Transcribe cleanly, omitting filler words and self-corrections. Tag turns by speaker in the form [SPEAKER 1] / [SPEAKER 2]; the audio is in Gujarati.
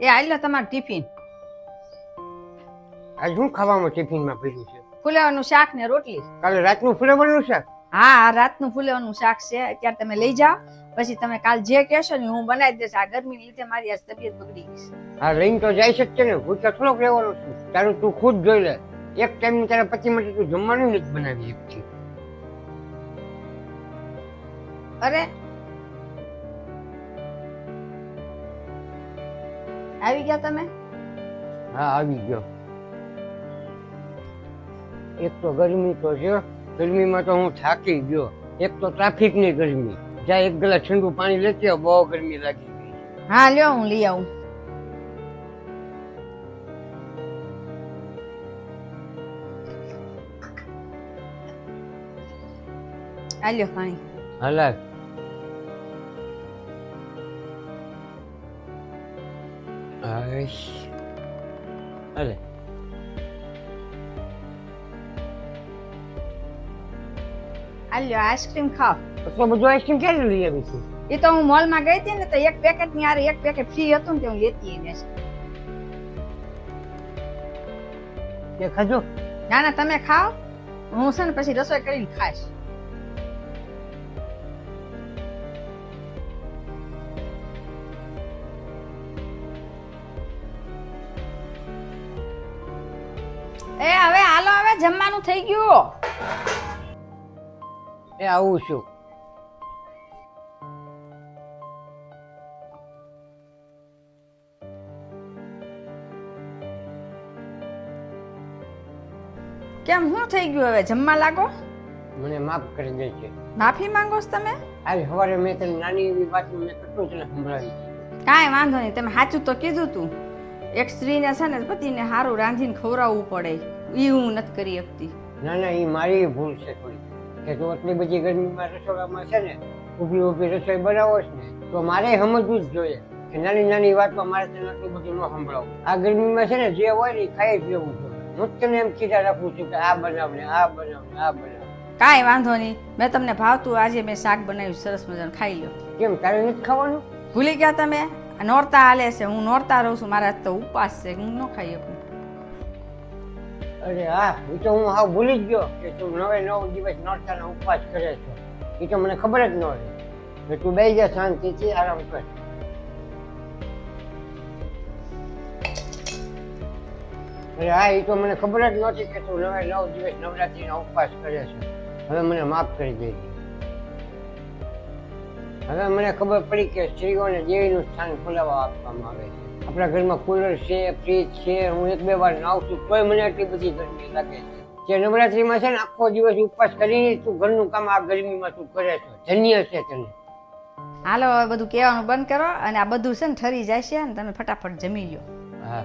[SPEAKER 1] એ આઈ લો તમારું ટિફિન.
[SPEAKER 2] આજ શું ખાવામાં ટિફિનમાં ભર્યું છે?
[SPEAKER 1] ફુલાવાનું શાક ને રોટલી.
[SPEAKER 2] કાલે રાતનું ફુલાવાનું શાક?
[SPEAKER 1] હા, આ રાતનું ફુલાવાનું શાક છે. અત્યારે તમે લઈ જાઓ, પછી તમે કાલ જે કહેશો ને હું બનાવી દઈશ. આ ગરમી લીધે મારી આજ તબિયત બગડી ગઈ છે.
[SPEAKER 2] હા, લઈને તો જાય છે ને, ભૂખ્યા થોડોક રહેવાનો છું. તારું તું ખુદ જોઈ લે, એક ટાઈમ તારા પતિ માટે તું જમવાનું નથી બનાવી શકતી.
[SPEAKER 1] અરે આવી ગયા તમે?
[SPEAKER 2] હા, આવી ગયો. એક તો ગરમી તો છે, ગરમીમાં તો હું થાકી ગયો. એક તો ટ્રાફિકની ગરમી. જ્યાં એક ગ્લાસ ઠંડુ પાણી લેતી આવ, બહુ ગરમી લાગી ગઈ.
[SPEAKER 1] હા લ્યો, હું લઈ આવું. આ લ્યો પાણી.
[SPEAKER 2] હાલા આઈશ અલે
[SPEAKER 1] આ લ્યો આઈસ્ક્રીમ ખાઓ.
[SPEAKER 2] એટલો બધો આઈસ્ક્રીમ ક્યારે લઈ આવી છું?
[SPEAKER 1] એ તો હું મોલમાં ગઈ હતી ને, તો એક પેકેટ ની આરે એક પેકેટ ફ્રી હતું ને, તે હું લેતી એને.
[SPEAKER 2] તે ખાજો.
[SPEAKER 1] ના ના, તમે ખાઓ. હું છે ને પછી રસોઈ કરીને ખાઈશ. એ હવે હાલો, હવે જમવાનું થઈ ગયું.
[SPEAKER 2] એ આવું છું.
[SPEAKER 1] કેમ શું થઈ ગયું? હવે જમવા લાગો.
[SPEAKER 2] મને માફ કરી દે છે.
[SPEAKER 1] માફી માંગો છો તમે?
[SPEAKER 2] આજ સવારે મેં તને નાની એવી વાત મેં કેટલું તને સંભળાવી.
[SPEAKER 1] કાંઈ વાંધો નહીં, તમે સાચું તો કીધું તું. એક સ્ત્રીને છે ને પતિને સારું રાંધીને ખવડાવવું પડે, એ હું નથી કરી શકતી.
[SPEAKER 2] ના ના, એ મારી ભૂલ છે થોડી. કે તું આટલી બધી ગરમીમાં રસોડામાં છે ને ઊભી ઊભી રસોઈ બનાવો છે ને, તો મારે સમજવું જ જોઈએ કે નાની નાની વાતમાં મારે તને આટલું બધું ન સંભળાવું. આ ગરમીમાં છે ને જે હોય ને એ ખાઈ જ લેવું જોઈએ. હું જ તને એમ કીધા રાખું છું કે આ બનાવ ને આ બનાવ ને આ બનાવ.
[SPEAKER 1] કાંઈ વાંધો નહીં, મેં તમને ભાવતું આજે મેં શાક બનાવ્યું સરસ મજાનું, ખાઈ લો.
[SPEAKER 2] કેમ તારે નથી ખાવાનું?
[SPEAKER 1] ભૂલી ગયા તમે? આ નોરતા હાલે છે, હું નોરતા રહું છું, મારા તો ઉપવાસ છે, હું ન ખાઈ શકું.
[SPEAKER 2] અરે હા, એ તો હું હાવ ભૂલી જ ગયો કે તું 9 દિવસ નોરતાનો ઉપવાસ કરે છો. એ તો મને ખબર જ ન હતી. તું બેસી જા, શાંતિથી આરામ કર. અરે હા, એ તો મને ખબર જ નહોતી કે તું 9 દિવસ નવરાત્રીનો ઉપવાસ કરે છે. હવે મને માફ કરી દેજે. હવે મને ખબર પડી કે સ્ત્રીઓને દેવીનું સ્થાન ખોલાવવા આપવામાં આવે છે. આપણા ઘરમાં કુલર છે, ફ્રીજ છે, હું 1-2 વાર નાઉં છું તોય મને આટલી બધી ગરમી લાગે છે. જે નવરાત્રીમાં છે ને આખો દિવસ ઉપવાસ કરીને તું ઘરનું કામ આ ગરમીમાં તું કરે છો, ધન્ય છે તને.
[SPEAKER 1] હાલો, હવે બધું કહેવાનું બંધ કરો અને આ બધું છે ને ઠરી જાય છે ને તમે ફટાફટ જમી લો.
[SPEAKER 2] હા.